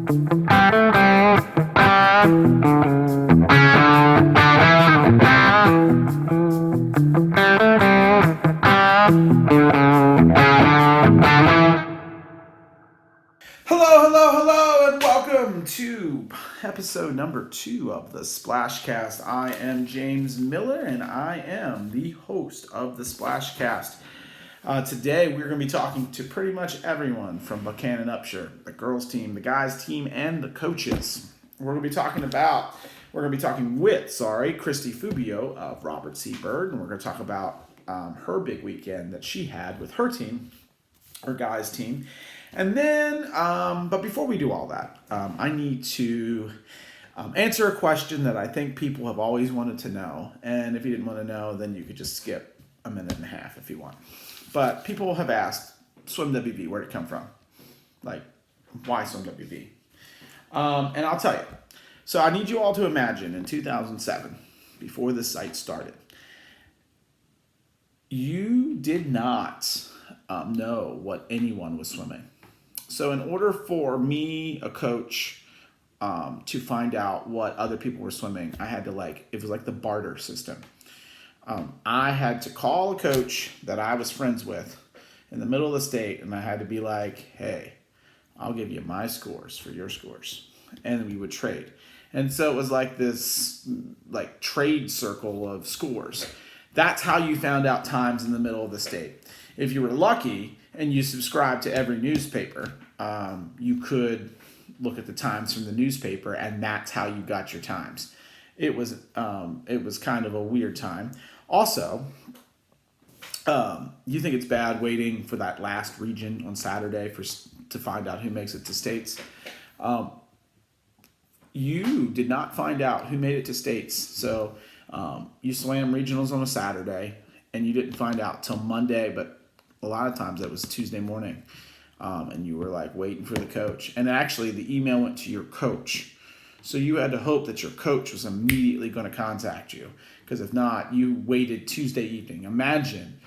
Hello, and welcome to episode number 2 of the Splashcast. I am James Miller, and I am the host of the Splashcast. Today, we're going to be talking to pretty much everyone from Buckhannon Upshur, the girls' team, the guys' team, and the coaches. We're going to be talking with Christy Fubio of Robert C. Byrd, and we're going to talk about her big weekend that she had with her team, her guys' team. And then, but before we do all that, I need to answer a question that I think people have always wanted to know. And if you didn't want to know, then you could just skip a minute and a half if you want. But people have asked, Swim WV, where'd it come from? Like, why Swim WV? And I'll tell you. So I need you all to imagine in 2007, before this site started, you did not know what anyone was swimming. So in order for me, a coach, to find out what other people were swimming, I had to it was like the barter system. I had to call a coach that I was friends with in the middle of the state, and I had to be like, hey, I'll give you my scores for your scores. And we would trade. And so it was like this trade circle of scores. That's how you found out times in the middle of the state. If you were lucky and you subscribed to every newspaper, you could look at the times from the newspaper, and that's how you got your times. It was kind of a weird time. Also, you think it's bad waiting for that last region on Saturday to find out who makes it to states. You did not find out who made it to states. So you swam regionals on a Saturday, and you didn't find out till Monday, but a lot of times that was Tuesday morning. And you were waiting for the coach. And actually the email went to your coach. So you had to hope that your coach was immediately going to contact you. Because if not, you waited Tuesday evening. Imagine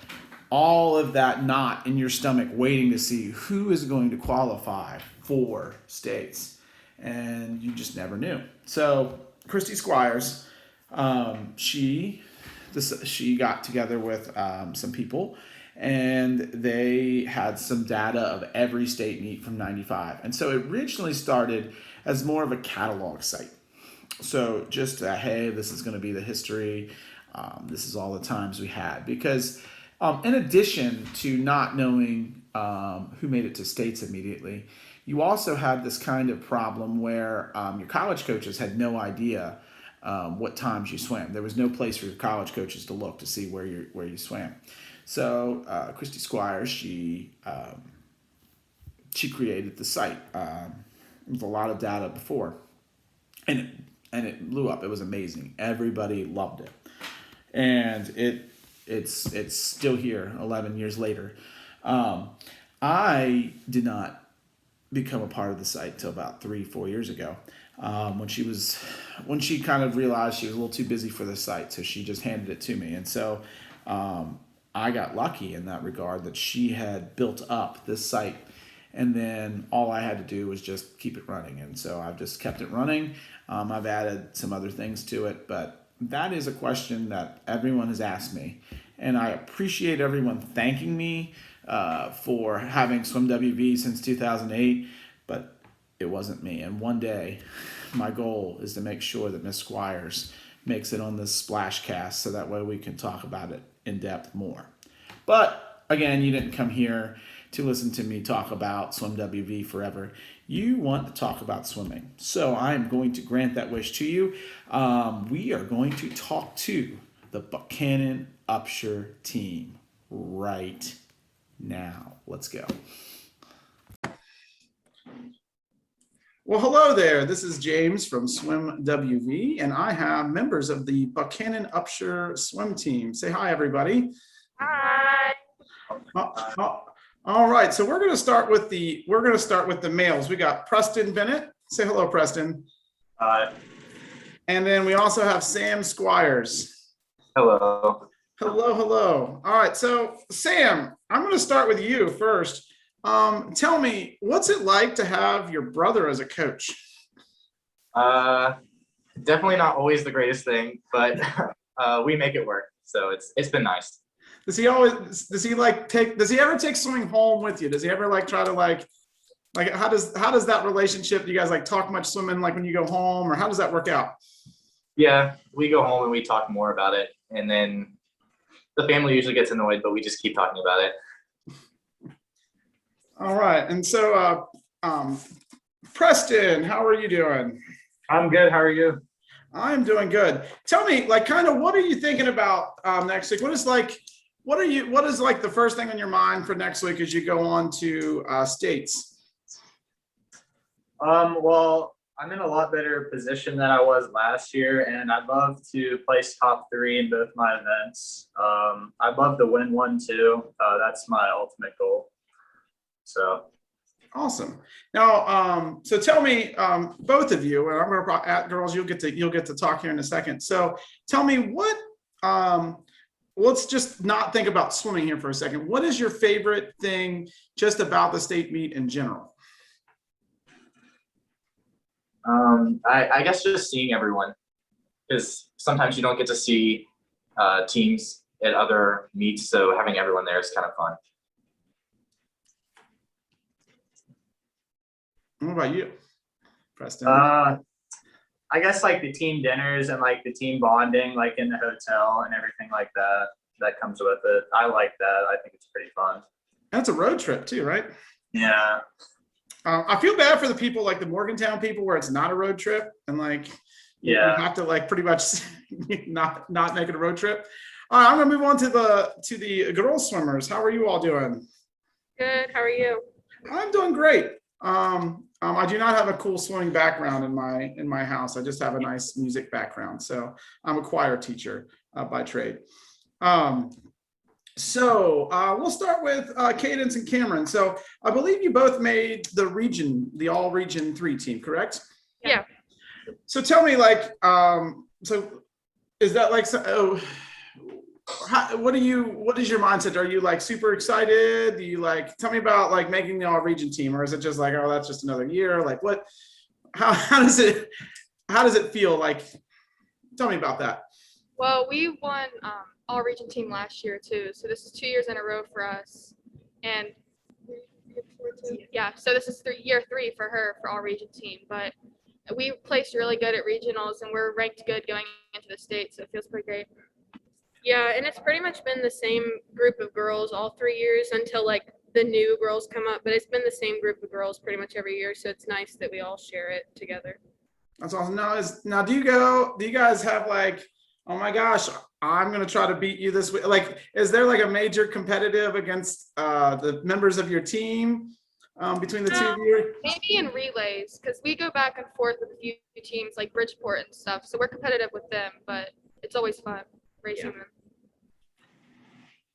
all of that knot in your stomach waiting to see who is going to qualify for states. And you just never knew. So Christy Squires, she got together with some people, and they had some data of every state meet from 95. And so it originally started as more of a catalog site. So just, hey, this is going to be the history. This is all the times we had. Because in addition to not knowing who made it to states immediately, you also had this kind of problem where your college coaches had no idea what times you swam. There was no place for your college coaches to look to see where you swam. So Christy Squires, she created the site with a lot of data before, and it blew up. It was amazing. Everybody loved it, and it's still here 11 years later. I did not become a part of the site till about 3-4 years ago, when she kind of realized she was a little too busy for the site, so she just handed it to me, and so. I got lucky in that regard that she had built up this site, and then all I had to do was just keep it running. And so I've just kept it running. I've added some other things to it, but that is a question that everyone has asked me. And I appreciate everyone thanking me for having Swim WV since 2008, but it wasn't me. And one day, my goal is to make sure that Miss Squires makes it on this Splashcast, so that way we can talk about it in depth more. But again, you didn't come here to listen to me talk about Swim WV forever. You want to talk about swimming. So I'm going to grant that wish to you. We are going to talk to the Buckhannon Upshur team right now. Let's go. Well, hello there. This is James from Swim WV, and I have members of the Buckhannon Upshur swim team. Say hi, everybody. Hi. All right, so we're going to start with the males. We got Preston Bennett. Say hello, Preston. Hi. And then we also have Sam Squires. Hello. Hello. All right, so Sam, I'm going to start with you first. Tell me, what's it like to have your brother as a coach? Uh, Definitely not always the greatest thing, but we make it work. So it's been nice. Does he ever take swimming home with you? Does he ever like try to like how does that relationship, do you guys like talk much swimming like when you go home, or how does that work out? Yeah, we go home and we talk more about it, and then the family usually gets annoyed, but we just keep talking about it. All right. And so Preston, how are you doing? I'm good. How are you? I'm doing good. Tell me, like, kind of, what are you thinking about next week? What is like the first thing on your mind for next week as you go on to states? Well, I'm in a lot better position than I was last year, and I'd love to place top three in both my events. I'd love to win one too. That's my ultimate goal. So, Awesome. Now, so tell me, both of you, and I'm going to at girls, you'll get to talk here in a second. So tell me let's just not think about swimming here for a second. What is your favorite thing just about the state meet in general? I guess just seeing everyone, because sometimes you don't get to see teams at other meets, so having everyone there is kind of fun. What about you, Preston? I guess like the team dinners and like the team bonding, like in the hotel and everything like that, that comes with it. I like that. I think it's pretty fun. That's a road trip too, right? Yeah. I feel bad for the people like the Morgantown people where it's not a road trip and like you have to like pretty much not make it a road trip. All right, I'm gonna move on to the girls swimmers. How are you all doing? Good. How are you? I'm doing great. I do not have a cool swimming background in my house. I just have a nice music background. So I'm a choir teacher by trade. So we'll start with Cadence and Cameron. So I believe you both made the all region 3 team, correct? Yeah. So tell me, like, so is that like, what is your mindset? Are you like super excited? Do you like, tell me about like making the all region team, or is it just like, oh, that's just another year? Like how does it feel like? Tell me about that. Well, we won all region team last year too, so this is 2 years in a row for us. And yeah, so this is year 3 for her for all region team. But we placed really good at regionals, and we're ranked good going into the state, so it feels pretty great. Yeah, and it's pretty much been the same group of girls all 3 years until like the new girls come up. But it's been the same group of girls pretty much every year, so it's nice that we all share it together. That's awesome. Now do you guys have like, oh my gosh, I'm gonna try to beat you this week? Like, is there like a major competitive against the members of your team between the two of you? Maybe in relays, because we go back and forth with a few teams like Bridgeport and stuff, so we're competitive with them, but it's always fun racing them.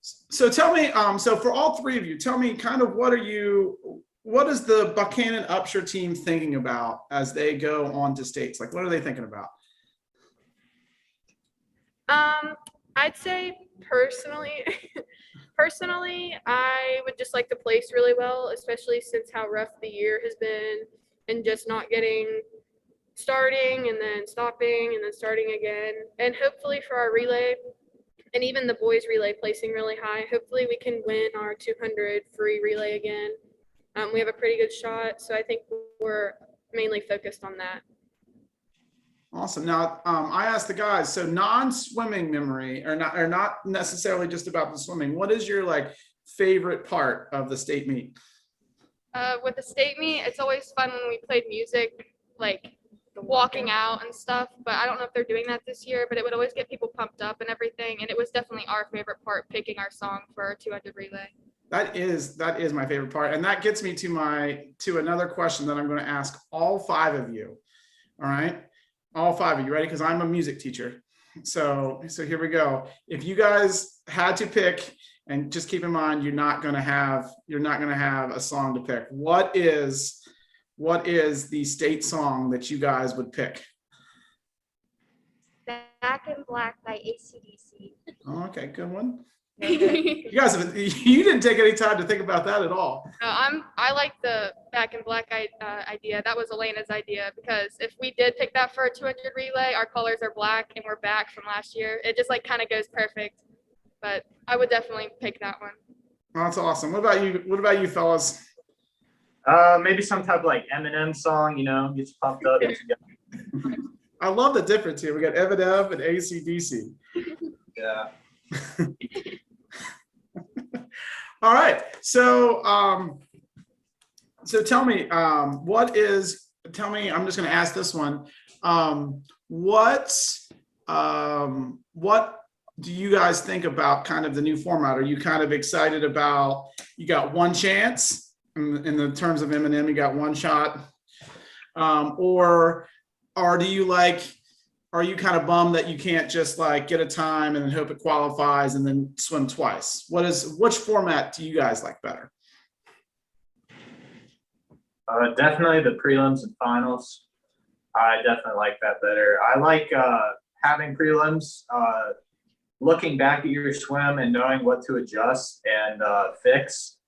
So tell me, so for all 3 of you, tell me kind of what is the Buckhannon Upshur team thinking about as they go on to states? Like, what are they thinking about? I'd say personally, I would just like to place really well, especially since how rough the year has been and just not getting starting and then stopping and then starting again. And hopefully for our relay and even the boys relay placing really high, hopefully we can win our 200 free relay again. We have a pretty good shot, so I think we're mainly focused on that. Awesome. Now, I asked the guys, so non-swimming memory, or not necessarily just about the swimming, what is your like favorite part of the state meet? With the state meet, it's always fun when we played music, like walking out and stuff, but I don't know if they're doing that this year, but it would always get people pumped up and everything, and it was definitely our favorite part, picking our song for our 200 relay. That is my favorite part, and that gets me to another question that I'm going to ask all 5 of you. All right, all 5 of you, ready? Because I'm a music teacher. So here we go. If you guys had to pick, and just keep in mind, you're not going to have a song to pick. What is the state song that you guys would pick? Back in Black by AC/DC. Oh, okay, good one. You guys have, you didn't take any time to think about that at all. I like the back and black idea. That was Elena's idea, because if we did pick that for a 200 relay, our colors are black and we're back from last year. It just like kind of goes perfect. But I would definitely pick that one. Well, that's awesome. What about you? What about you, fellas? Maybe some type of like Eminem song, gets pumped up. I love the difference here. We got Eminem and AC/DC. Yeah. All right. So, tell me, I'm just going to ask this one. What do you guys think about kind of the new format? Are you kind of excited about, you got one chance in the terms of Eminem, you got one shot, or do you are you kind of bummed that you can't just like get a time and then hope it qualifies and then swim twice? Which format do you guys like better? Definitely the prelims and finals. I definitely like that better. I like having prelims, looking back at your swim and knowing what to adjust and fix.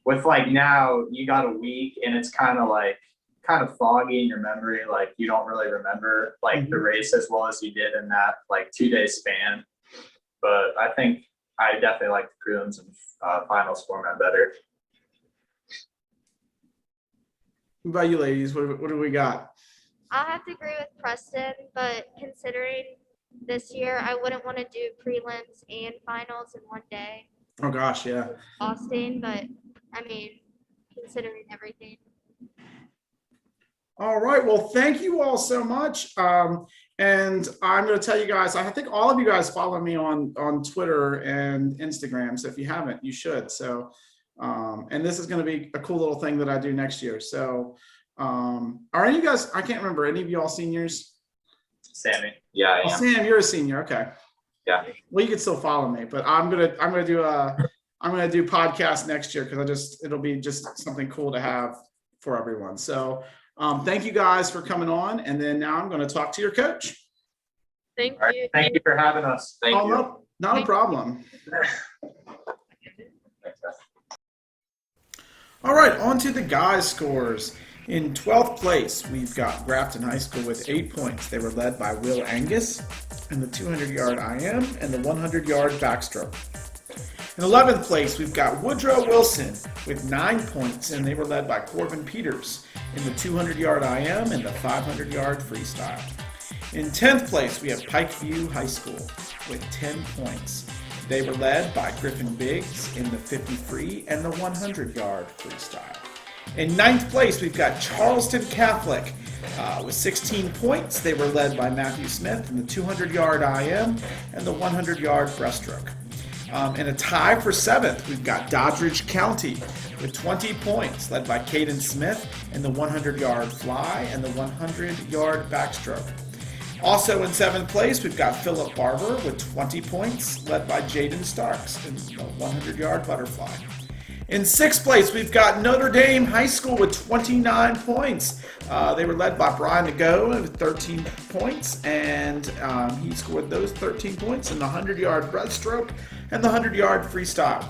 With like now, you got a week and it's kind of foggy in your memory. Like you don't really remember like the race as well as you did in that like 2-day span. But I think I definitely like the prelims and finals format better. What about you ladies? What do we got? I have to agree with Preston, but considering this year, I wouldn't want to do prelims and finals in one day. Oh gosh, yeah. Austin, but I mean, considering everything. All right. Well, thank you all so much. And I'm going to tell you guys, I think all of you guys follow me on Twitter and Instagram. So if you haven't, you should. So, and this is going to be a cool little thing that I do next year. So, are any of you guys, I can't remember, any of you all seniors? Sammy. Yeah, I Oh, am. Sam, you're a senior. Okay. Yeah. Well, you can still follow me, but I'm going to do podcast next year, because it'll be just something cool to have for everyone. So, thank you guys for coming on. And then now I'm going to talk to your coach. Thank All right, you. thank you for having us. Thank you. No, not a problem. All right, on to the guys' scores. In 12th place, we've got Grafton High School with 8 points. They were led by Will Angus in the 200-yard IM and the 100-yard backstroke. In 11th place, we've got Woodrow Wilson with 9 points, and they were led by Corbin Peters in the 200-yard IM and the 500-yard freestyle. In 10th place, we have Pikeview High School with 10 points. They were led by Griffin Biggs in the 50 free and the 100-yard freestyle. In 9th place, we've got Charleston Catholic with 16 points. They were led by Matthew Smith in the 200-yard IM and the 100-yard breaststroke. In a tie for 7th, we've got Doddridge County with 20 points, led by Caden Smith in the 100-yard fly and the 100-yard backstroke. Also in 7th place, we've got Philip Barber with 20 points, led by Jaden Starks in the 100-yard butterfly. In 6th place, we've got Notre Dame High School with 29 points. They were led by Brian Nago with 13 points, and he scored those 13 points in the 100-yard breaststroke and the 100-yard freestyle.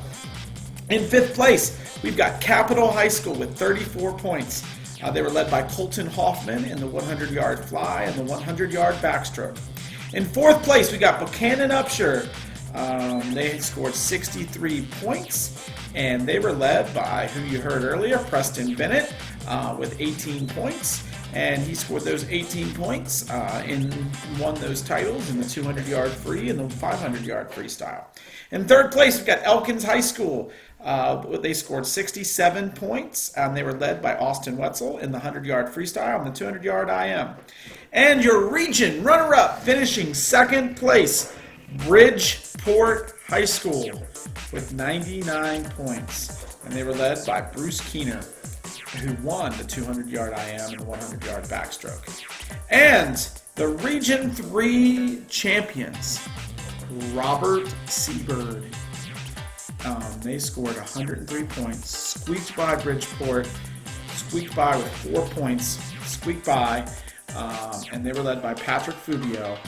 In 5th place, we've got Capitol High School with 34 points. They were led by Colton Hoffman in the 100-yard fly and the 100-yard backstroke. In 4th place, we got Buckhannon Upshur. They scored 63 points, and they were led by, who you heard earlier, Preston Bennett with 18 points. And he scored those 18 points and won those titles in the 200-yard free and the 500-yard freestyle. In 3rd place, we've got Elkins High School. They scored 67 points. They were led by Austin Wetzel in the 100-yard freestyle and the 200-yard IM. And your region runner-up, finishing 2nd place, Bridgeport High School with 99 points. And they were led by Bruce Keener, who won the 200-yard IM and the 100-yard backstroke. And the Region 3 champions, Robert Seabird. They scored 103 points, squeaked by Bridgeport, squeaked by with 4 points, squeaked by, and they were led by Patrick Fubio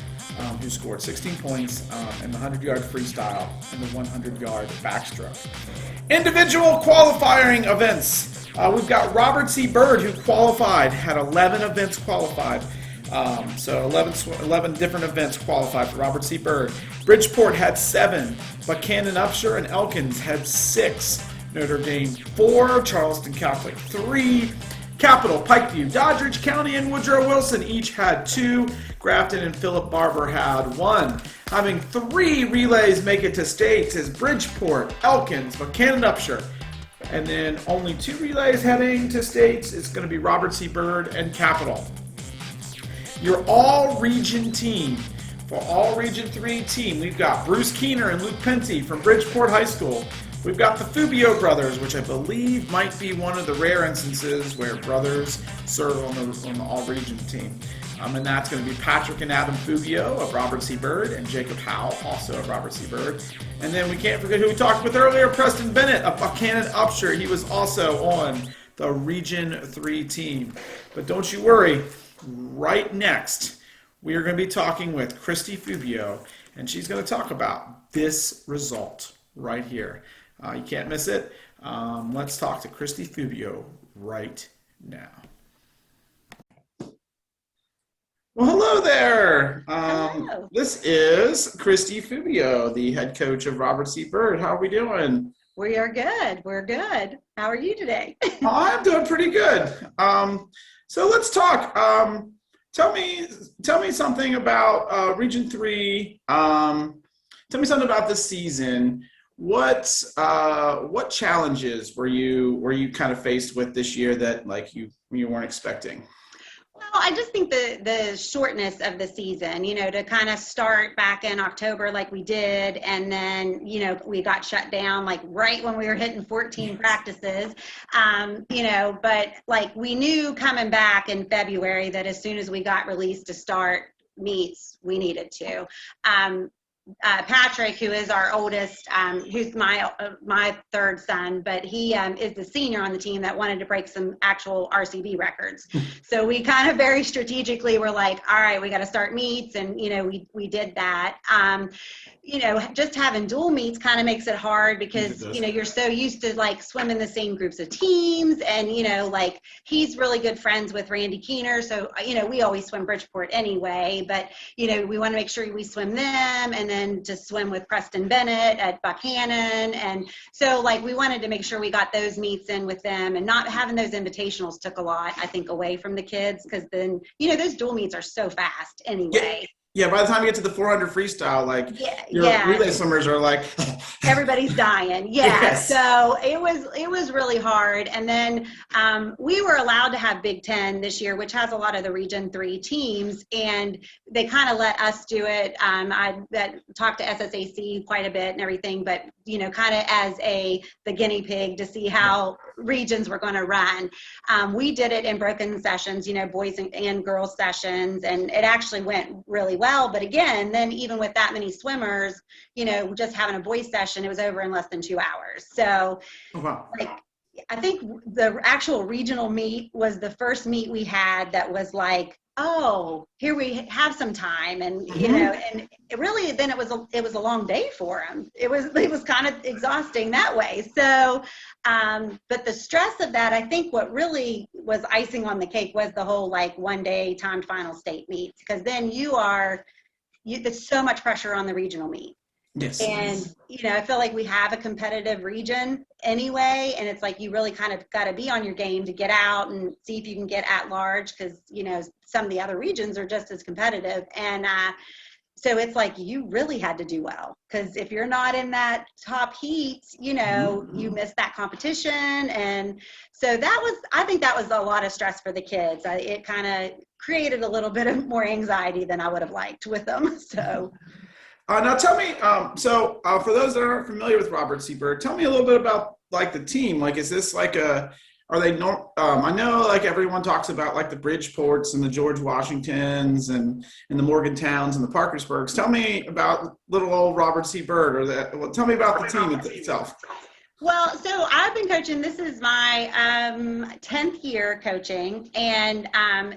who scored 16 points in the 100-yard freestyle and the 100-yard backstroke. Individual qualifying events. We've got Robert C. Bird, who qualified, had 11 events qualified. So 11 different events qualified for Robert C. Bird. Bridgeport had 7. Buckhannon Upshur and Elkins had 6. Notre Dame 4. Charleston Catholic 3. Capital, Pikeview, Doddridge County, and Woodrow Wilson each had 2. Grafton and Philip Barber had 1. Having 3 relays make it to states is Bridgeport, Elkins, Buckhannon Upshur. And then only 2 relays heading to states. It's going to be Robert C. Bird and Capital. Your all-region team. For all Region 3 team, we've got Bruce Keener and Luke Penty from Bridgeport High School. We've got the Fubio brothers, which I believe might be one of the rare instances where brothers serve on the all-region team. And that's going to be Patrick and Adam Fubio of Robert C. Bird and Jacob Howell, also of Robert C. Bird. And then we can't forget who we talked with earlier, Preston Bennett of Buckhannon Upshur. He was also on the Region 3 team. But don't you worry, right next, we are going to be talking with Christy Fubio, and she's going to talk about this result right here. You can't miss it. Let's talk to Christy Fubio right now. Well, hello there. Hello. This is Christy Fubio, the head coach of Robert C. Bird. How are we doing? We are good. We're good. How are you today? I'm doing pretty good. So let's talk. Tell me something about Region 3. Tell me something about this season. What challenges were you kind of faced with this year that like you weren't expecting? Well, I just think the shortness of the season, to kind of start back in October like we did, and then, we got shut down like right when we were hitting 14 practices, but like we knew coming back in February that as soon as we got released to start meets, we needed to. Patrick, who is our oldest, who's my third son, but he is the senior on the team that wanted to break some actual RCB records. So we kind of very strategically were like, all right, we got to start meets, and we did that. Just having dual meets kind of makes it hard because you're so used to like swimming the same groups of teams, and like he's really good friends with Randy Keener, so we always swim Bridgeport anyway, but we want to make sure we swim them, and then to swim with Preston Bennett at Buckhannon. And so like we wanted to make sure we got those meets in with them, and not having those invitationals took a lot, I think, away from the kids, because then those dual meets are so fast anyway. Yeah, by the time you get to the 400 freestyle, like your relay swimmers are like everybody's dying. Yeah. Yes. So it was really hard. And then we were allowed to have Big Ten this year, which has a lot of the Region 3 teams, and they kind of let us do it. I talked to SSAC quite a bit and everything, but kind of as the guinea pig to see how regions were going to run. We did it in broken sessions, boys and girls sessions, and it actually went really well. But again, then even with that many swimmers, just having a boys session, it was over in less than 2 hours. So I think the actual regional meet was the first meet we had that was like, oh, here we have some time, and and it really then it was a long day for him. It was kind of exhausting that way. So, but the stress of that, I think what really was icing on the cake was the whole like 1 day timed final state meets, because then there's so much pressure on the regional meet. Yes. And I feel like we have a competitive region anyway, and it's like you really kind of got to be on your game to get out and see if you can get at large, because some of the other regions are just as competitive. And so it's like you really had to do well, because if you're not in that top heat, you miss that competition. And so I think that was a lot of stress for the kids. It kind of created a little bit of more anxiety than I would have liked with them. So. Now tell me, for those that aren't familiar with Robert C. Bird, tell me a little bit about like the team. Like, is this like are they I know like everyone talks about like the Bridgeports and the George Washingtons and the Morgantowns and the Parkersburgs. Tell me about little old Robert C. Bird, tell me about the team itself. Well, so I've been coaching. This is my 10th year coaching. And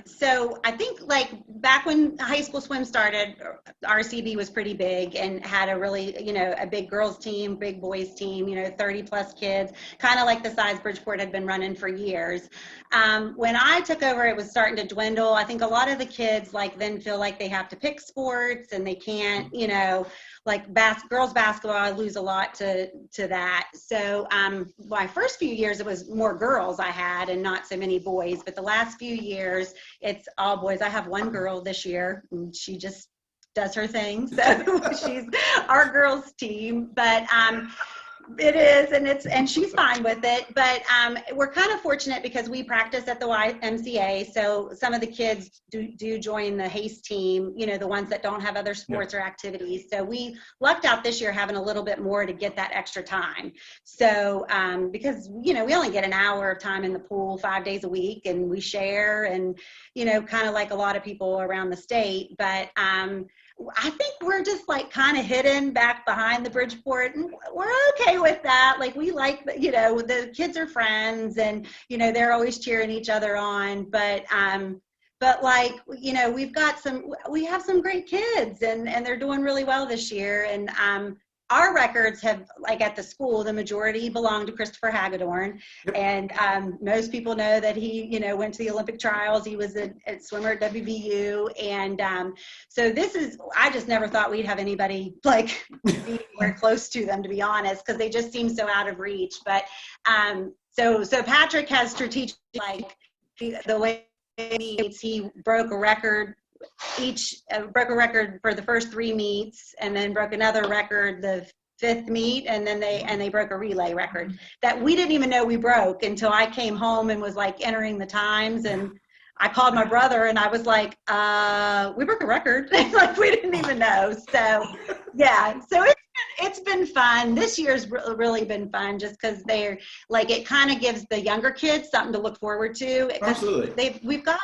so I think like back when high school swim started, RCB was pretty big and had a really, a big girls team, big boys team, 30 plus kids, kind of like the size Bridgeport had been running for years. When I took over, it was starting to dwindle. I think a lot of the kids like then feel like they have to pick sports and they can't, like girls basketball, I lose a lot to that. So my first few years, it was more girls I had and not so many boys. But the last few years, it's all boys. I have one girl this year, and she just does her thing. So she's our girls team. But it is, and she's fine with it. But we're kind of fortunate because we practice at the YMCA, so some of the kids do join the HASTE team, the ones that don't have other sports or activities. So we lucked out this year having a little bit more to get that extra time. So because, we only get an hour of time in the pool 5 days a week, and we share and, kind of like a lot of people around the state. But I think we're just like kind of hidden back behind the Bridgeport, and we're okay with that. Like we like, the kids are friends, and they're always cheering each other on. But like, we have some great kids, and they're doing really well this year. And our records have, like at the school, the majority belong to Christopher Hagedorn. Yep. And most people know that he, went to the Olympic trials. He was a swimmer at WVU. And so I just never thought we'd have anybody like be anywhere close to them, to be honest, because they just seem so out of reach. But so Patrick has strategic, like the way he broke a record. Broke a record for the first 3 meets, and then broke another record the 5th meet, and then they broke a relay record that we didn't even know we broke until I came home and was like entering the times, and I called my brother and I was like, we broke a record. Like we didn't even know. So yeah, so it's been fun. This year's really been fun just because they're like, it kind of gives the younger kids something to look forward to. Absolutely. We've got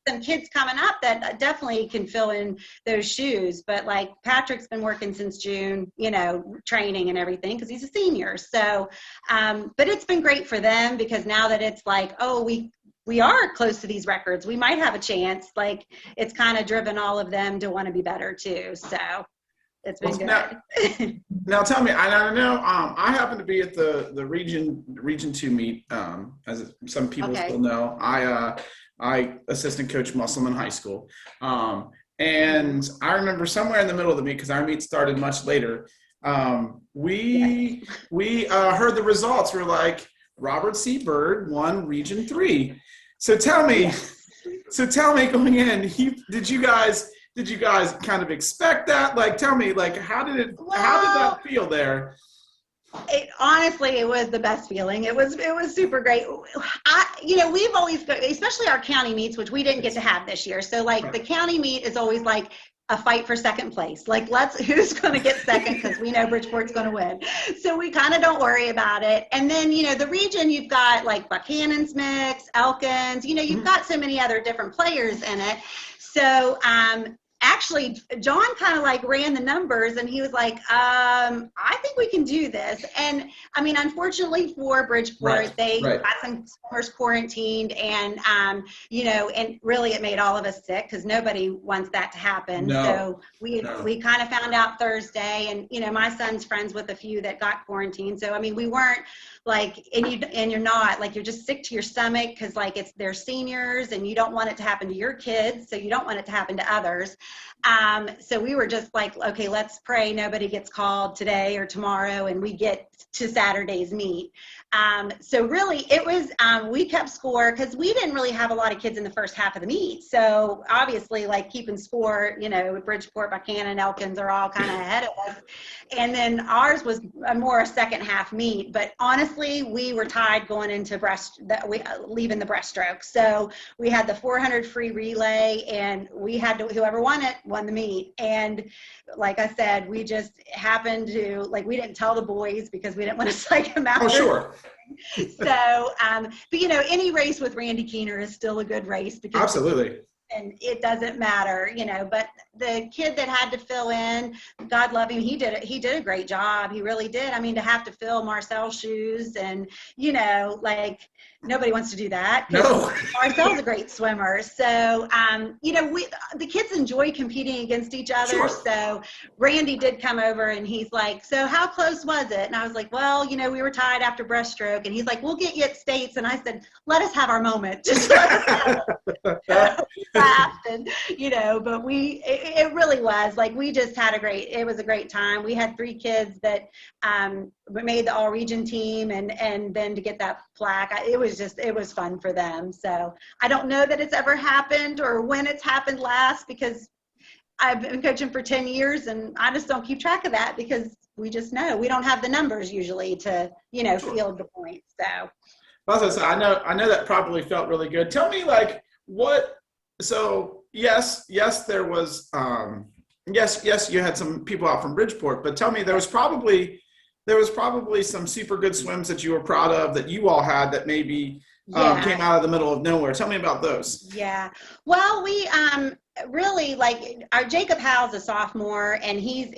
some kids coming up that definitely can fill in those shoes. But like Patrick's been working since June, training and everything because he's a senior. So, but it's been great for them because now that it's like, oh, we are close to these records, we might have a chance. Like it's kind of driven all of them to want to be better too. So it's been good. Now tell me, I know I happen to be at the Region 2 meet, as some people still know. I assistant coach Musselman High School. And I remember somewhere in the middle of the meet, because our meet started much later, we heard the results. We're like, Robert C. Bird won Region 3. So tell me going in, did you guys kind of expect that? Like, tell me, like, how did that feel there? Honestly, it was the best feeling. It was super great. We've always, especially our county meets, which we didn't get to have this year. So like the county meet is always like a fight for second place. Like who's going to get second, because we know Bridgeport's going to win. So we kind of don't worry about it. And then, the region, you've got like Buckhannon's mix, Elkins, you've got so many other different players in it. So, actually, John kind of like ran the numbers and he was like, I think we can do this. And I mean, unfortunately for Bridgeport, they got some swimmers quarantined, and, and really it made all of us sick because nobody wants that to happen. No. So we kind of found out Thursday, and, my son's friends with a few that got quarantined. So, I mean, we weren't like, and you're not like, you're just sick to your stomach because like they're seniors and you don't want it to happen to your kids. So you don't want it to happen to others. So we were just like, okay, let's pray nobody gets called today or tomorrow and we get to Saturday's meet. So really it was, we kept score because we didn't really have a lot of kids in the first half of the meet. So obviously like keeping score, Bridgeport, Buckhannon, Elkins are all kind of ahead of us. And then ours was more a second half meet, but honestly, we were tied going into leaving the breaststroke. So we had the 400 free relay, and we had to, whoever won it won the meet. And like I said, we just happened to, like, we didn't tell the boys because we didn't want to psych them out. Oh, sure. So, but any race with Randy Keener is still a good race because absolutely. And it doesn't matter, but the kid that had to fill in, God love him, he did a great job. He really did. I mean, to have to fill Marcel's shoes, and like, nobody wants to do that. No. Marcel's a great swimmer. So, the kids enjoy competing against each other. Sure. So Randy did come over and he's like, so how close was it? And I was like, well, we were tied after breaststroke. And he's like, we'll get you at States. And I said, let us have our moment. Just let us have it. Laughed and, but it really was like, we just had it was a great time. We had 3 kids that made the all region team, and then to get that plaque, it was fun for them. So I don't know that it's ever happened or when it's happened last, because I've been coaching for 10 years and I just don't keep track of that, because we just know we don't have the numbers usually to, field the points. So. Well, so I know that probably felt really good. Tell me, like, so yes, there was, yes, you had some people out from Bridgeport, but tell me, there was probably some super good swims that you were proud of that you all had that maybe came out of the middle of nowhere. Tell me about those. Yeah. Well, we really, like, our Jacob Howell's a sophomore, and he's,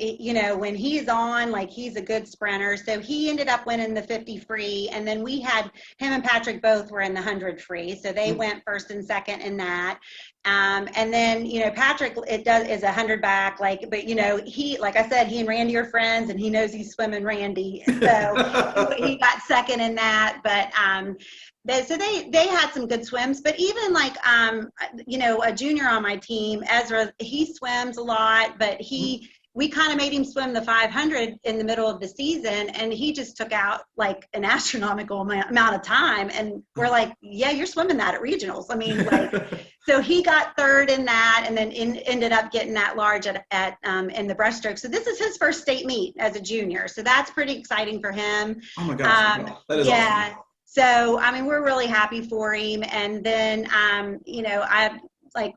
when he's on, like, he's a good sprinter. So he ended up winning the 50 free, and then we had him and Patrick both were in the 100 free. So they went first and second in that. And then, Patrick is 100 back, but he, like I said, he and Randy are friends, and he knows he's swimming Randy. So he got second in that. But so they had some good swims, but even like, a junior on my team, Ezra, he swims a lot, but we kind of made him swim the 500 in the middle of the season, and he just took out like an astronomical amount of time. And we're like, yeah, you're swimming that at regionals. I mean, like, so he got third in that, and then ended up getting that large in the breaststroke. So this is his first state meet as a junior. So that's pretty exciting for him. Oh my gosh. That is awesome. So, I mean, we're really happy for him. And then,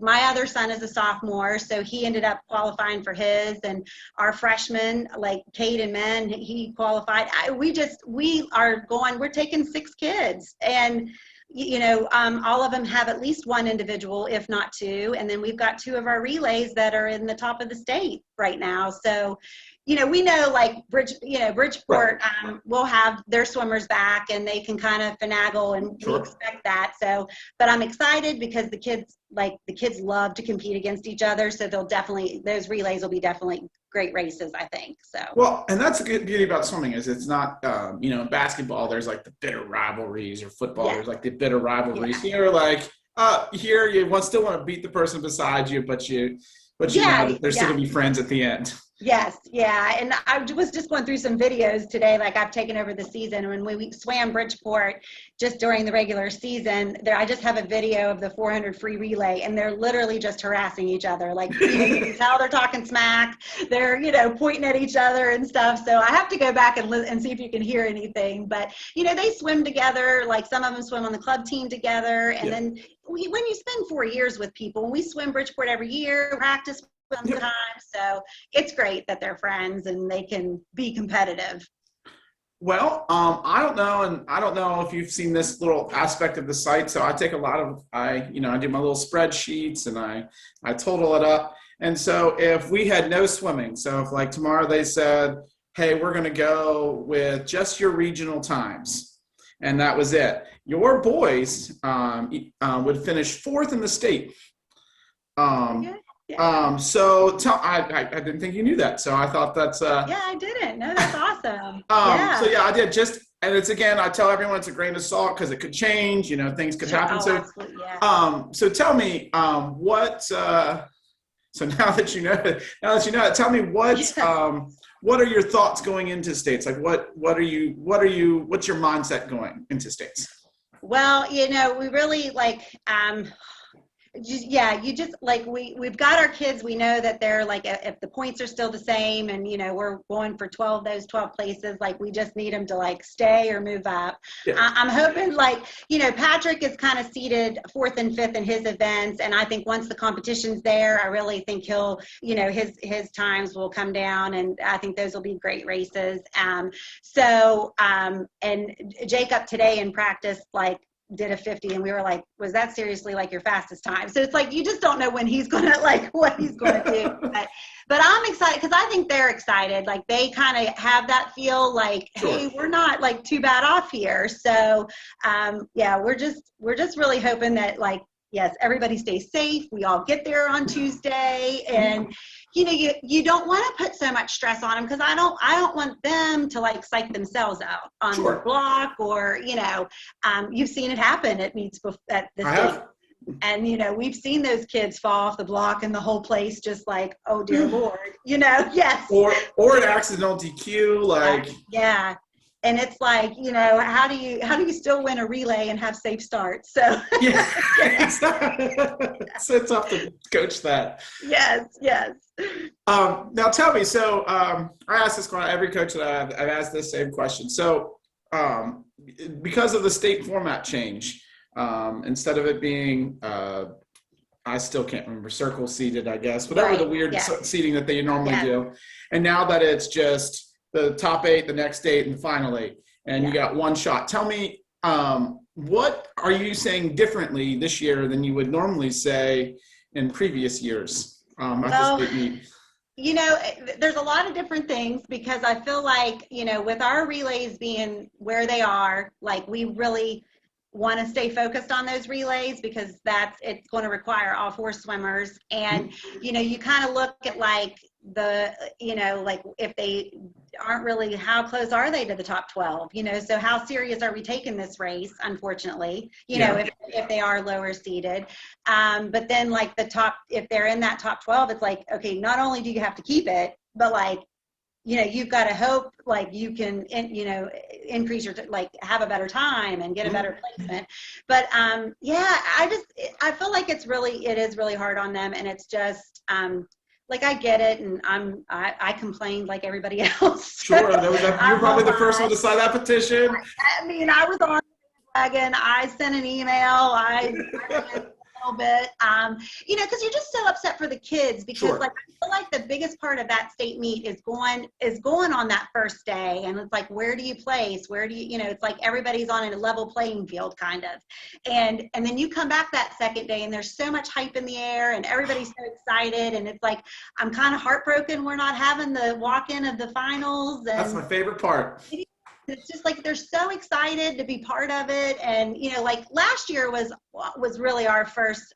my other son is a sophomore, so he ended up qualifying for his, and our freshman, like Kate and Men, he qualified. We're taking 6 kids, and all of them have at least one individual, if not 2. And then we've got 2 of our relays that are in the top of the state right now. So, we know, like, Bridgeport will have their swimmers back, and they can kind of finagle, and we expect that. So, but I'm excited because the kids love to compete against each other. So those relays will be definitely great races, I think. So. Well, and that's the good beauty about swimming is it's not, in basketball, there's like the bitter rivalries, or football, there's like the bitter rivalries. Yeah. Here, like, here you still want to beat the person beside you, but you know they're still gonna be friends at the end. Yes, yeah, and I was just going through some videos today, like I've taken over the season. When we swam Bridgeport just during the regular season, I just have a video of the 400 free relay, and they're literally just harassing each other. Like, you can tell they're talking smack, they're, pointing at each other and stuff. So I have to go back and see if you can hear anything. But, they swim together, like some of them swim on the club team together. And then when you spend 4 years with people, we swim Bridgeport every year, practice sometimes. So it's great that they're friends and they can be competitive. Well, I don't know, and I don't know if you've seen this little aspect of the site. So I take I do my little spreadsheets, and I total it up. And so if we had no swimming, so if like tomorrow they said, hey, we're going to go with just your regional times, and that was it, your boys would finish 4th in the state. So I didn't think you knew that. So I thought that's yeah, I didn't. No, that's awesome. So yeah, I did. And it's, again, I tell everyone it's a grain of salt because it could change, things could happen. Absolutely, yeah. So tell me, so now that you know it, tell me what are your thoughts going into states? Like what's your mindset going into states? Well, we really we've got our kids, we know that they're like, if the points are still the same, and we're going for 12 places, like we just need them to like stay or move up. I'm hoping Patrick is kind of seated 4th and 5th in his events, and I think once the competition's there, I really think he'll his times will come down, and I think those will be great races. And Jacob today in practice, did a 50 and we were like, was that seriously like your fastest time? So it's like, you just don't know when he's going to like what he's going to do. But I'm excited because I think they're excited. Like they kind of have that feel like, hey, we're not like too bad off here. So yeah, we're just really hoping that like, yes, everybody stays safe. We all get there on Tuesday, and you don't want to put so much stress on them because I don't want them to like psych themselves out on the block or you've seen it happen at meets at the state. And we've seen those kids fall off the block and the whole place just like, oh dear Lord, yes. Or an accidental DQ, like yeah. And it's like, how do you still win a relay and have safe starts? So yeah, exactly. So tough to coach that. Yes. Now tell me, so I ask this question, every coach that I've asked this same question. So because of the state format change, instead of it being, I still can't remember, circle seated, I guess, whatever the weird seating that they normally do. And now that it's just the top 8, the next 8, and the final 8, and you got one shot. Tell me, what are you saying differently this year than you would normally say in previous years at the state meet? There's a lot of different things because I feel like, with our relays being where they are, like we really want to stay focused on those relays because it's going to require all 4 swimmers. And, you kind of look at like like if they aren't really, how close are they to the top 12? So how serious are we taking this race? Unfortunately, if they are lower seeded, but then like if they're in that top 12, it's like, okay, not only do you have to keep it, but like, you've got to hope like you can, increase your, like have a better time and get a better placement. But I feel like it is really hard on them. And it's just, like I get it, and I complained like everybody else. Sure, you're probably the first one to sign that petition. I mean, I was on the wagon. I sent an email. I a little bit, because you're just so upset for the kids because like I feel like the biggest part of that state meet is going on that first day, and it's like, where do you place? Where do you, it's like everybody's on a level playing field kind of, and then you come back that second day and there's so much hype in the air and everybody's so excited, and it's like I'm kind of heartbroken we're not having the walk-in of the finals. And that's my favorite part. It's just like they're so excited to be part of it. And like last year was really our first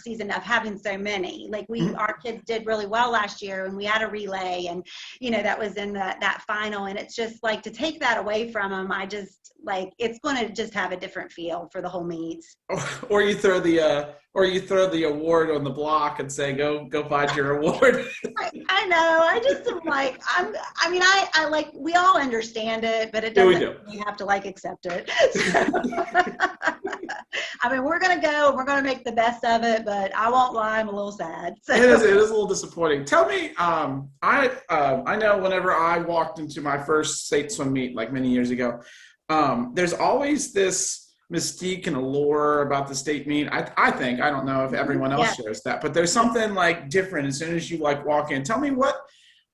season of having so many. Like our kids did really well last year, and we had a relay, and that was in that final. And it's just like to take that away from them, I just like it's going to just have a different feel for the whole meets. Or you throw the award on the block and say, go find your award. I know. I just am like, I like, we all understand it, but it doesn't, we have to like accept it. We're going to make the best of it, but I won't lie, I'm a little sad. So. It is a little disappointing. Tell me, I know whenever I walked into my first state swim meet, like many years ago, there's always this mystique and allure about the state meet. I think, I don't know if everyone else shares that, but there's something like different as soon as you like walk in. Tell me what,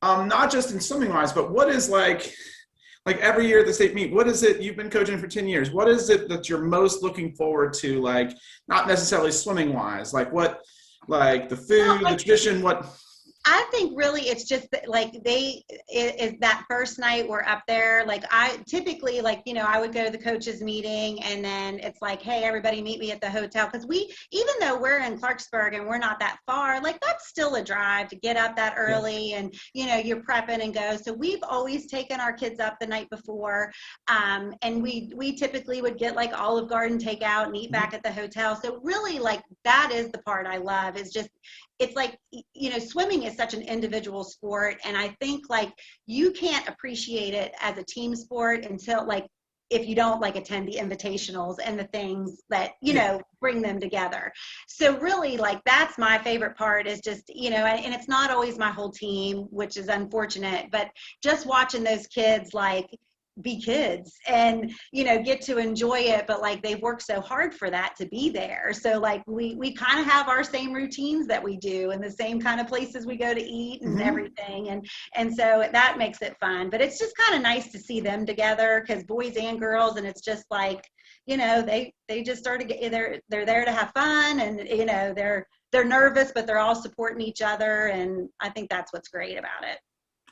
not just in swimming wise, but what is like every year at the state meet, what is it, you've been coaching for 10 years, what is it that you're most looking forward to, like not necessarily swimming wise, like what, like the food, the tradition, what? I think really it's just that, like is that first night we're up there. Like I typically I would go to the coaches meeting and then it's like, hey, everybody meet me at the hotel. Cause even though we're in Clarksburg and we're not that far, like that's still a drive to get up that early and, you're prepping and go. So we've always taken our kids up the night before. And we typically would get like Olive Garden takeout and eat back at the hotel. So really like that is the part I love is just, it's like, swimming is such an individual sport. And I think like you can't appreciate it as a team sport until like, if you don't like attend the invitationals and the things that, bring them together. So really like, that's my favorite part is just, and it's not always my whole team, which is unfortunate, but just watching those kids, like, be kids and get to enjoy it, but like they've worked so hard for that to be there. So like we kind of have our same routines that we do and the same kind of places we go to eat and everything, and so that makes it fun. But it's just kind of nice to see them together because boys and girls, and it's just like they just started they're there to have fun, and they're nervous, but they're all supporting each other, and I think that's what's great about it.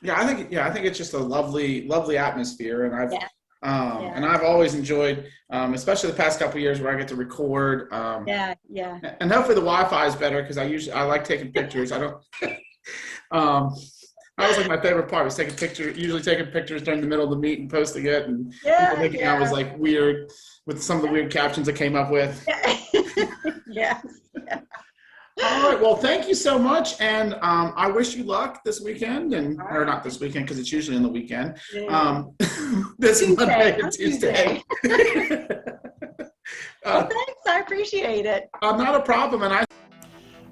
Yeah, I think it's just a lovely atmosphere, and Yeah. I've always enjoyed, especially the past couple of years where I get to record. Yeah. And hopefully the Wi-Fi is better because I like taking pictures. I don't. That was like my favorite part, was usually taking pictures during the middle of the meet and posting it, and people thinking I was like weird with some of the weird captions I came up with. Yes. All right. Well, thank you so much, and I wish you luck this weekend, or not this weekend because it's usually on the weekend. This Monday and Tuesday. Well, thanks. I appreciate it. Not a problem.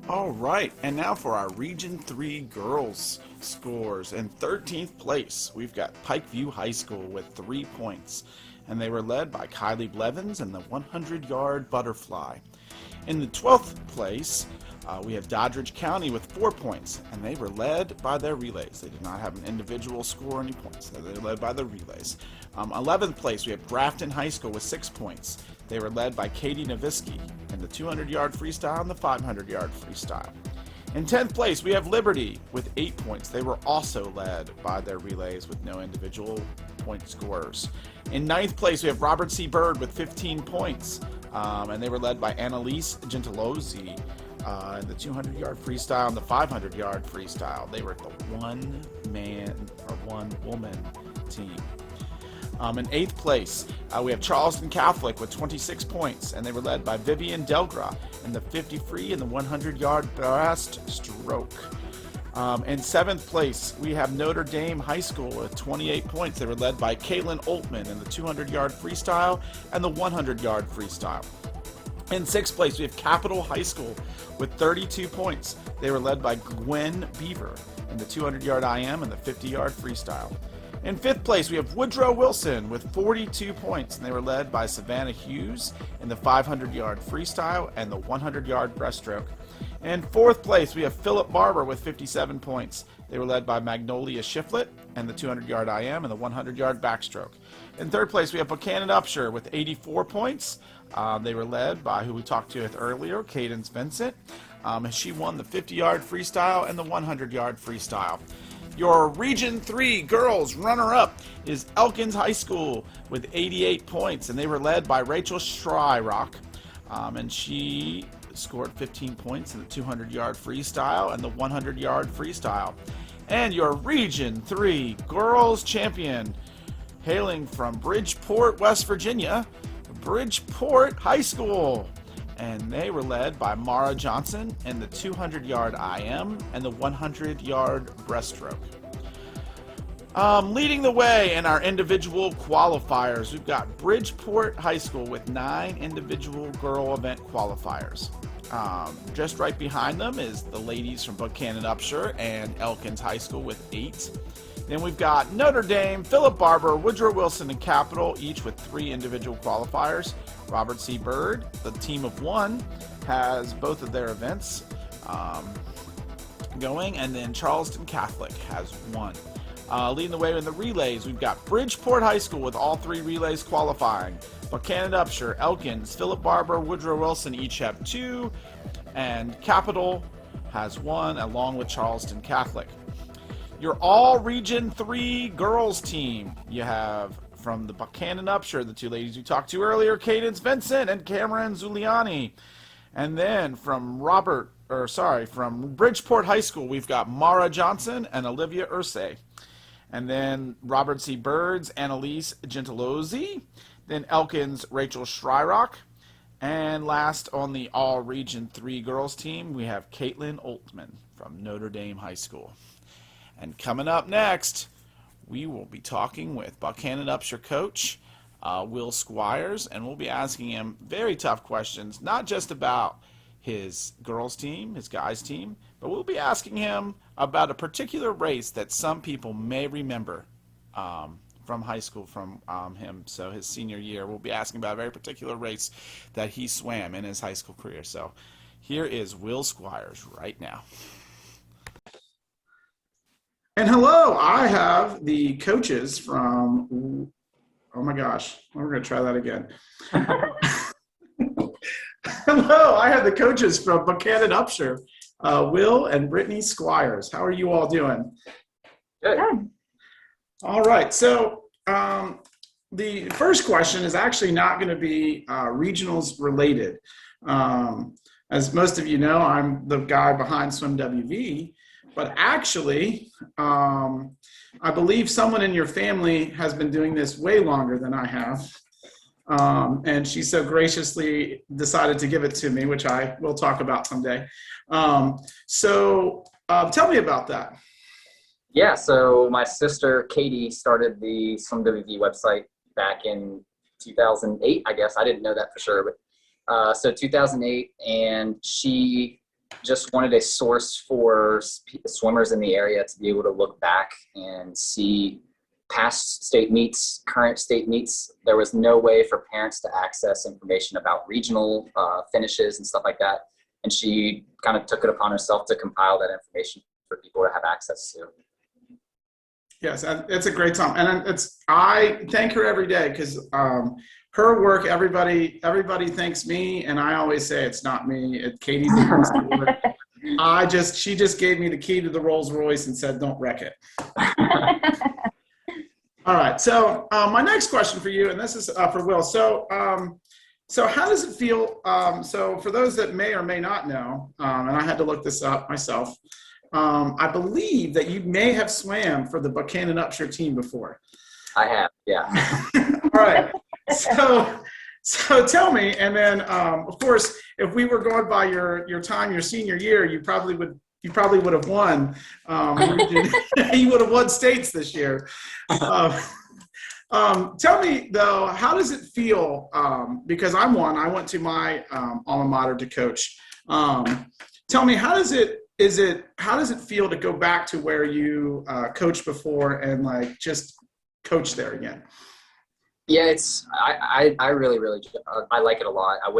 All right, and now for our Region 3 girls scores. In 13th place, we've got Pikeview High School with 3 points, and they were led by Kylie Blevins and the 100-yard butterfly. In the 12th place, we have Doddridge County with 4 points, and they were led by their relays. They did not have an individual score or any points. They were led by the relays. 11th place, we have Grafton High School with 6 points. They were led by Katie Nowitzki in the 200-yard freestyle and the 500-yard freestyle. In 10th place, we have Liberty with 8 points. They were also led by their relays with no individual point scorers. In 9th place, we have Robert C. Bird with 15 points, and they were led by Annalise Gentilozzi in the 200-yard freestyle and the 500-yard freestyle. They were the one-man or one-woman team. In 8th place, we have Charleston Catholic with 26 points, and they were led by Vivian Delgra in the 50 free and the 100-yard breaststroke. In 7th place, we have Notre Dame High School with 28 points. They were led by Caitlin Oltman in the 200-yard freestyle and the 100-yard freestyle. In 6th place, we have Capital High School with 32 points. They were led by Gwen Beaver in the 200-yard IM and the 50-yard freestyle. In 5th place, we have Woodrow Wilson with 42 points, and they were led by Savannah Hughes in the 500-yard freestyle and the 100-yard breaststroke. In 4th place, we have Philip Barber with 57 points. They were led by Magnolia Shiflett and the 200-yard IM and the 100-yard backstroke. In 3rd place, we have Buckhannon Upshur with 84 points. They were led by who we talked to earlier, Cadence Vincent. She won the 50-yard freestyle and the 100-yard freestyle. Your Region 3 girls runner-up is Elkins High School with 88 points, and they were led by Rachel Schreirock, and she scored 15 points in the 200-yard freestyle and the 100-yard freestyle. And your Region 3 girls champion, hailing from Bridgeport, West Virginia, Bridgeport High School, and they were led by Mara Johnson in the 200-yard IM and the 100-yard breaststroke. Leading the way in our individual qualifiers, we've got Bridgeport High School with 9 individual girl event qualifiers. Just right behind them is the ladies from Buckhannon Upshur and Elkins High School with 8. Then we've got Notre Dame, Philip Barber, Woodrow Wilson, and Capital, each with 3 individual qualifiers. Robert C. Bird, the team of 1, has both of their events going, and then Charleston Catholic has 1. Leading the way in the relays, we've got Bridgeport High School with all 3 relays qualifying. Buckhannon Upshur, Elkins, Philip Barber, Woodrow Wilson each have 2, and Capital has 1, along with Charleston Catholic. Your all Region 3 girls team, you have from the Buckhannon Upshur, the 2 ladies we talked to earlier, Cadence Vincent and Cameron Zuliani. And then from Bridgeport High School, we've got Mara Johnson and Olivia Ursay. And then Robert C. Bird's Annalise Gentilozzi. Then Elkins' Rachel Schreirock. And last on the all Region 3 girls team, we have Caitlin Oltman from Notre Dame High School. And coming up next, we will be talking with Buckhannon Upshur coach Will Squires, and we'll be asking him very tough questions, not just about his girls team, his guys team, but we'll be asking him about a particular race that some people may remember from high school from him. So his senior year, we'll be asking about a very particular race that he swam in his high school career. So here is Will Squires right now. And hello, I have the coaches from Oh my gosh, we're going to try that again. Hello, I have the coaches from Buckhannon Upshur, Will and Brittany Squires. How are you all doing? Good. All right, so the first question is actually not going to be regionals related. As most of you know, I'm the guy behind Swim WV, but actually, I believe someone in your family has been doing this way longer than I have. And she so graciously decided to give it to me, which I will talk about someday. So tell me about that. Yeah, so my sister Katie started the Swim WV website back in 2008, I guess. I didn't know that for sure, but so 2008, and she just wanted a source for swimmers in the area to be able to look back and see past state meets, current state meets. There was no way for parents to access information about regional finishes and stuff like that. And she kind of took it upon herself to compile that information for people to have access to. Yes, it's a great time, and I thank her every day because her work. Everybody thanks me, and I always say it's not me. Katie did most of the work. She just gave me the key to the Rolls Royce and said, "Don't wreck it." All right. So my next question for you, and this is for Will. So how does it feel? So for those that may or may not know, and I had to look this up myself. I believe that you may have swam for the Buckhannon Upshur team before. I have, yeah. All right. So tell me, and then of course, if we were going by your time, your senior year, you probably would have won. You would have won states this year. Tell me though, how does it feel? Because I went to my alma mater to coach. Tell me, how does it feel to go back to where you coached before and like just coach there again? Yeah, I really I like it a lot. I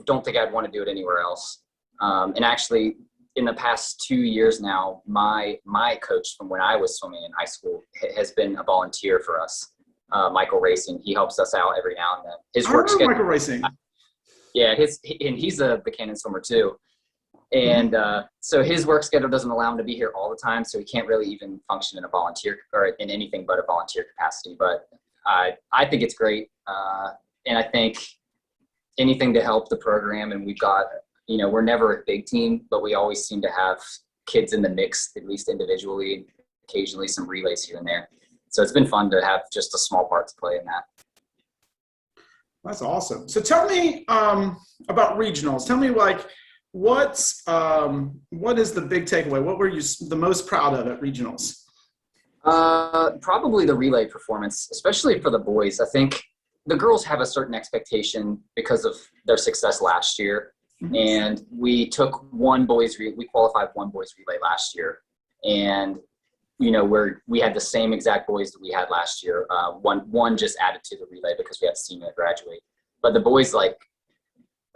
don't think I'd want to do it anywhere else. And actually, in the past 2 years now, my coach from when I was swimming in high school has been a volunteer for us. Michael Racing, he helps us out every now and then. His work schedule, Michael Racing. Yeah, and he's a Buckhannon swimmer too. And so his work schedule doesn't allow him to be here all the time, so he can't really even function in a volunteer or in anything but a volunteer capacity. But I think it's great, and I think anything to help the program. And we've got, we're never a big team, but we always seem to have kids in the mix, at least individually, occasionally some relays here and there. So it's been fun to have just a small part to play in that. That's awesome. So tell me about regionals. Tell me what is the big takeaway? What were you the most proud of at regionals? Probably the relay performance, especially for the boys. I think the girls have a certain expectation because of their success last year. Mm-hmm. And we qualified one boys relay last year. And, we had the same exact boys that we had last year. One just added to the relay because we had a senior graduate. But the boys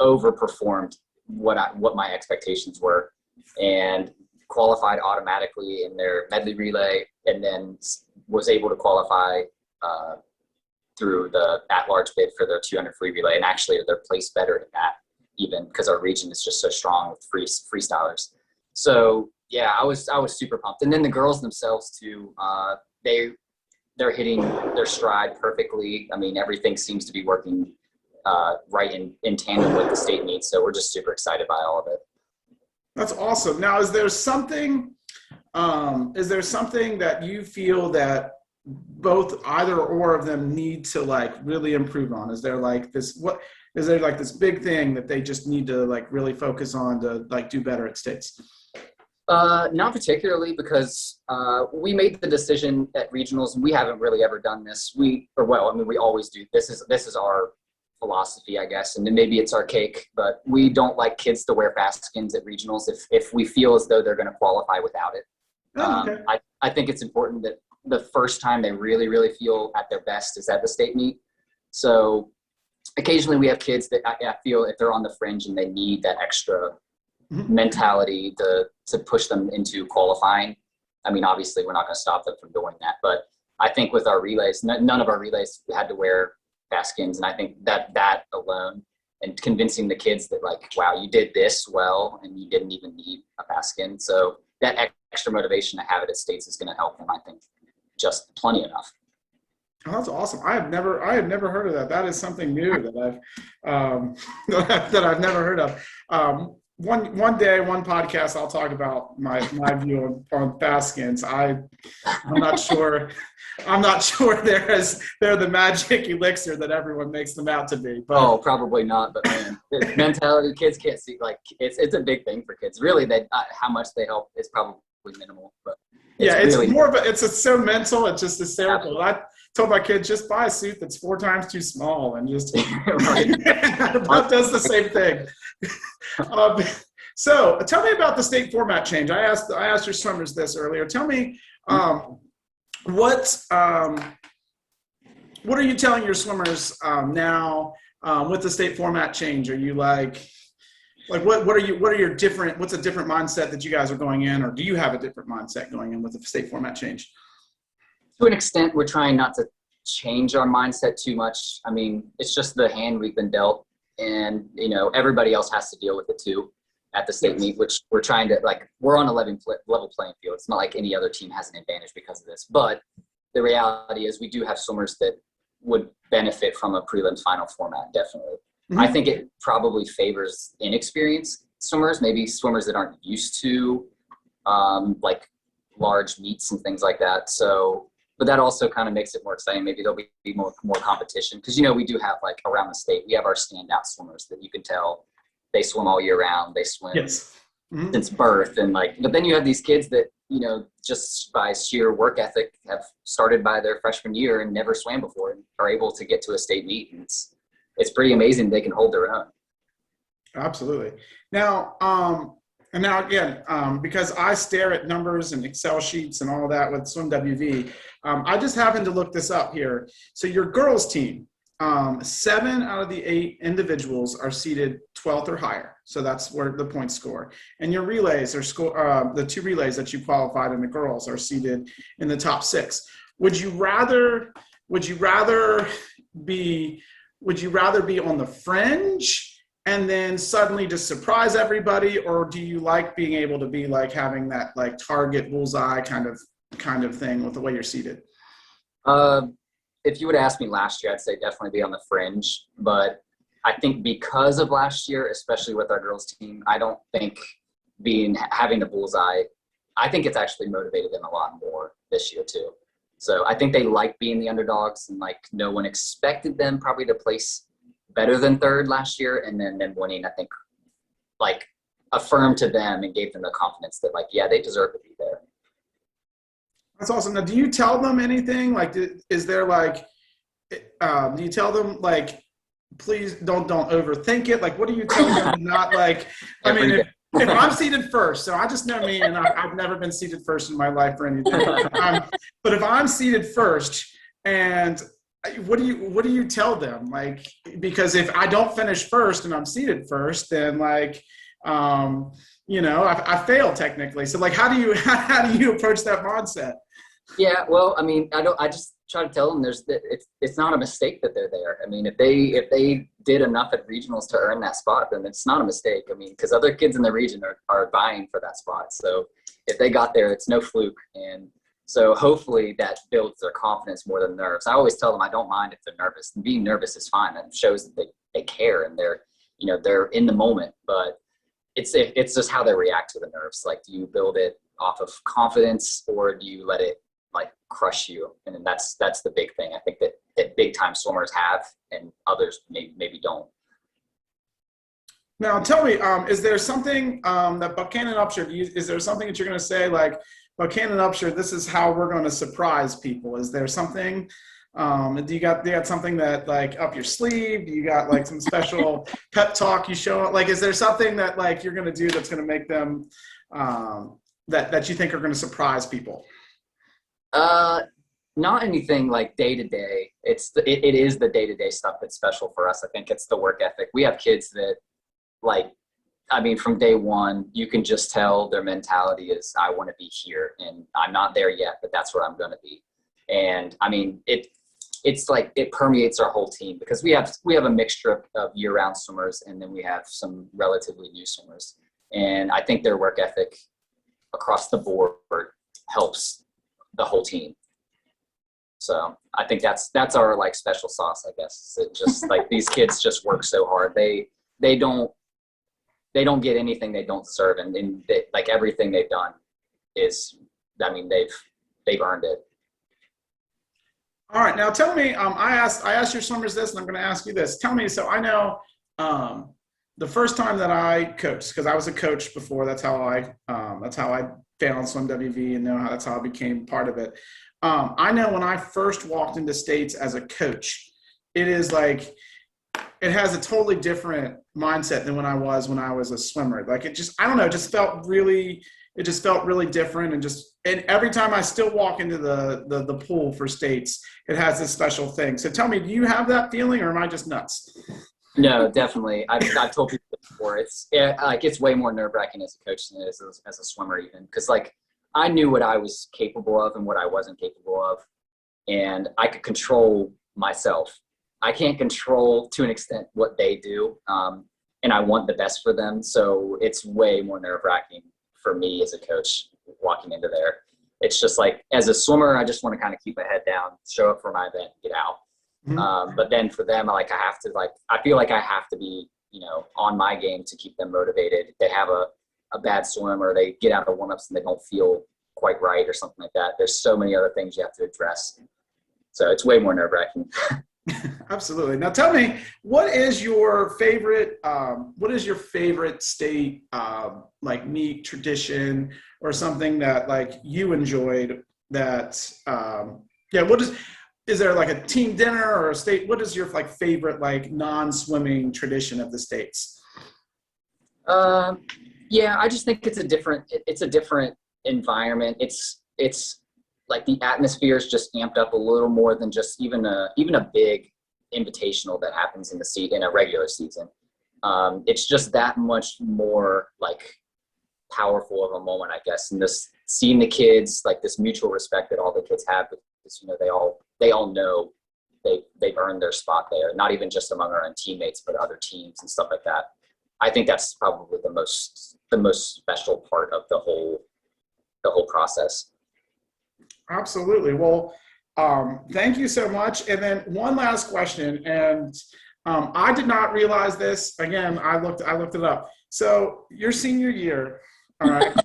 overperformed what my expectations were, and qualified automatically in their medley relay, and then was able to qualify through the at-large bid for their 200 free relay. And actually they're placed better at that, even because our region is just so strong with freestylers. So yeah, I was super pumped. And then the girls themselves too, they're hitting their stride perfectly. I mean, everything seems to be working right in tandem with the state meets. So we're just super excited by all of it. That's awesome. Now, is there something that you feel that both either or of them need to really improve on? Is there this big thing that they just need to really focus on to do better at states? Not particularly, because we made the decision at regionals, and we haven't really ever done this. We always do. This is our philosophy, I guess, and then maybe it's archaic, but we don't like kids to wear fast skins at regionals if we feel as though they're going to qualify without it. Okay. I think it's important that the first time they really, really feel at their best is at the state meet. So occasionally we have kids that I feel if they're on the fringe and they need that extra mentality to push them into qualifying. I mean, obviously we're not going to stop them from doing that, but I think with our relays, none of our relays had to wear skins. And I think that alone and convincing the kids that like, wow, you did this well and you didn't even need a skin. So that extra motivation to have it at States is going to help them, I think, just plenty enough. Oh, that's awesome. I have never heard of that. That is something new that that I've never heard of. One day, one podcast, I'll talk about my view on fast skins. I'm not sure. I'm not sure they're the magic elixir that everyone makes them out to be. But, oh, probably not. But man, the mentality, kids can't see, like it's a big thing for kids. Really, how much they help is probably minimal. But it's more of it's so mental. It's just hysterical. I told my kids, just buy a suit that's 4 times too small and just that does the same thing. So tell me about the state format change. I asked your swimmers this earlier. Tell me what are you telling your swimmers now with the state format change? Are you like what's a different mindset that you guys are going in, or do you have a different mindset going in with the state format change? To an extent, we're trying not to change our mindset too much. I mean, it's just the hand we've been dealt, and everybody else has to deal with it too at the state meet, which we're trying to, like, we're on a level playing field. It's not like any other team has an advantage because of this, but the reality is we do have swimmers that would benefit from a prelims final format, definitely. Mm-hmm. I think it probably favors inexperienced swimmers, maybe swimmers that aren't used to like large meets and things like that. So, but that also kind of makes it more exciting. Maybe there'll be more competition because, we do have, like, around the state, we have our standout swimmers that you can tell they swim all year round. They swim since birth. And but then you have these kids that, just by sheer work ethic have started by their freshman year and never swam before and are able to get to a state meet. And it's pretty amazing they can hold their own. Absolutely. Now, and now again, because I stare at numbers and Excel sheets and all that with SwimWV, I just happened to look this up here. So your girls team, 7 out of the 8 individuals are seated 12th or higher. So that's where the points score. And your relays are the 2 relays that you qualified in the girls are seated in the top 6. Would you rather be on the fringe and then suddenly just surprise everybody, or do you like being able to be like having that like target bullseye kind of thing with the way you're seated? If you would ask me last year, I'd say definitely be on the fringe. But I think because of last year, especially with our girls team, I don't think having the bullseye, I think it's actually motivated them a lot more this year too. So I think they like being the underdogs, and like no one expected them probably to place better than 3rd last year, and then them winning, I think, like, affirmed to them and gave them the confidence that, like, yeah, they deserve to be there. That's awesome. Now, do you tell them anything? Like, is there like, do you tell them like, please don't overthink it? Like, what do you tell them? Not like, I mean, if I'm seated first, so I just know me, and I've never been seated first in my life or anything. But if I'm seated first, and what do you tell them? Like, because if I don't finish first and I'm seated first, then like, I failed technically. So like, how do you approach that mindset? Yeah, well, I mean, I just try to tell them it's not a mistake that they're there. I mean, if they did enough at regionals to earn that spot, then it's not a mistake. I mean, because other kids in the region are vying for that spot. So if they got there, it's no fluke. And so hopefully that builds their confidence more than nerves. I always tell them I don't mind if they're nervous. And being nervous is fine. It shows that they care and they're in the moment. But it's just how they react to the nerves. Like, do you build it off of confidence, or do you let it like crush you? And then that's the big thing I think that big time swimmers have, and others maybe don't. Now tell me, is there something that Buckhannon Upshur, is there something that you're going to say like, Buckhannon Upshur, this is how we're going to surprise people? Is there something, do you got something that like up your sleeve? Do you got like some special pep talk you show? Like, is there something that like you're going to do that's going to make them, that you think are going to surprise people? Not anything like day to day. It is the day to day stuff that's special for us. I think it's the work ethic. We have kids that, like, I mean, from day one, you can just tell their mentality is, I want to be here, and I'm not there yet, but that's where I'm going to be. And I mean, it's like it permeates our whole team because we have a mixture of year-round swimmers, and then we have some relatively new swimmers. And I think their work ethic across the board helps the whole team. So I think that's our like special sauce, I guess. It just like these kids just work so hard. They don't get anything they don't deserve, and like everything they've done is, I mean, they've earned it. All right, now tell me. I asked your swimmers this, and I'm going to ask you this. Tell me. So I know the first time that I coached, because I was a coach before. That's how I found Swim WV, and that's how I became part of it. I know when I first walked into States as a coach, it is like it has a totally different mindset than when I was a swimmer. Like it just, I don't know, it just felt really different, and every time I still walk into the pool for States, it has this special thing. So tell me, do you have that feeling, or am I just nuts? No, definitely. I've told people before, it's way more nerve-wracking as a coach than it is as a swimmer, even, because like I knew what I was capable of and what I wasn't capable of, and I could control myself. I can't control to an extent what they do, and I want the best for them. So it's way more nerve-wracking for me as a coach walking into there. It's just like, as a swimmer, I just want to kind of keep my head down, show up for my event, get out. Mm-hmm. But then for them, I feel like I have to be, on my game to keep them motivated. If they have a bad swim, or they get out of warm-ups and they don't feel quite right or something like that, there's so many other things you have to address. So it's way more nerve-wracking. Absolutely. Now tell me, what is your favorite state like meet tradition, or something that like you enjoyed that is there like a team dinner or a state, what is your like favorite like non-swimming tradition of the States? Yeah, I just think it's a different environment. It's like the atmosphere is just amped up a little more than just even a big invitational that happens in a regular season. It's just that much more like powerful of a moment, I guess. And this, seeing the kids, like this mutual respect that all the kids have, because they all know they've earned their spot there, not even just among our own teammates, but other teams and stuff like that. I think that's probably the most special part of the whole process. Absolutely. Well, thank you so much. And then one last question, and I did not realize this. Again, I looked it up. So your senior year, all right.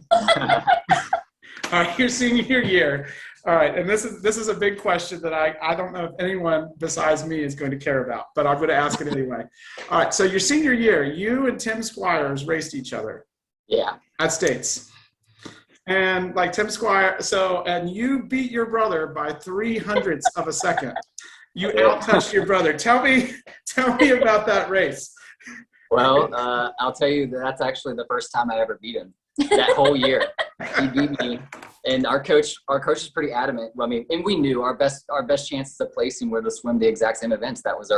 All right, your senior year. All right, and this is a big question that I don't know if anyone besides me is going to care about, but I'm going to ask it anyway. All right, so your senior year, you and Tim Squires raced each other. Yeah. At States. And like Tim Squires, and you beat your brother by 0.03 of a second. You out-touched your brother. Tell me about that race. Well, I'll tell you that's actually the first time I ever beat him. That whole year, he beat me, and our coach is pretty adamant. I mean, and we knew our best chances of placing were to swim the exact same events. Those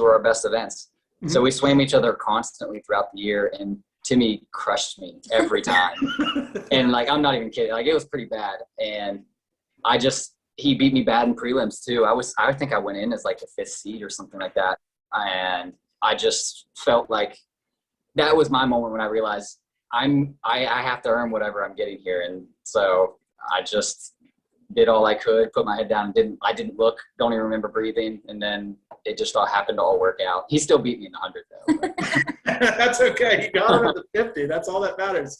were our best events. Mm-hmm. So we swam each other constantly throughout the year, and Timmy crushed me every time. And like, I'm not even kidding. Like, it was pretty bad. And he beat me bad in prelims too. I think I went in as like the 5th seed or something like that. And I just felt like that was my moment when I realized I have to earn whatever I'm getting here. And so I just did all I could, put my head down, I didn't look, don't even remember breathing. And then it just all happened to all work out. He still beat me in the 100 though. That's okay. You got him at the 50. That's all that matters.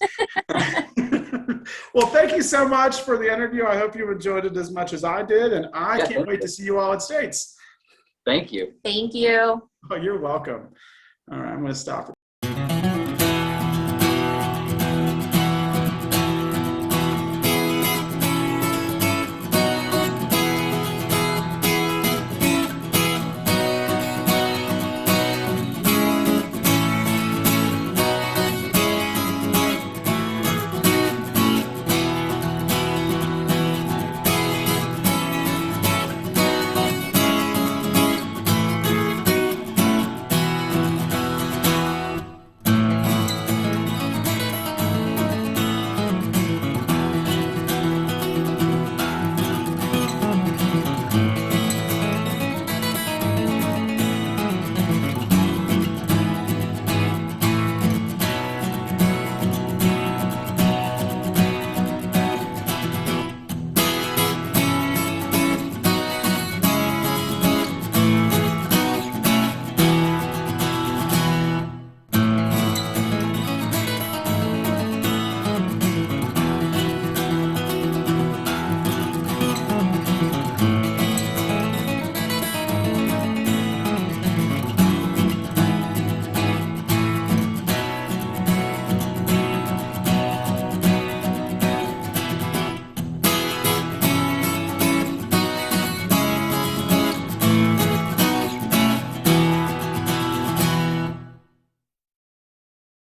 Well, thank you so much for the interview. I hope you enjoyed it as much as I did. And I can't wait to see you all at States. Thank you. Thank you. Oh, you're welcome. All right, I'm going to stop.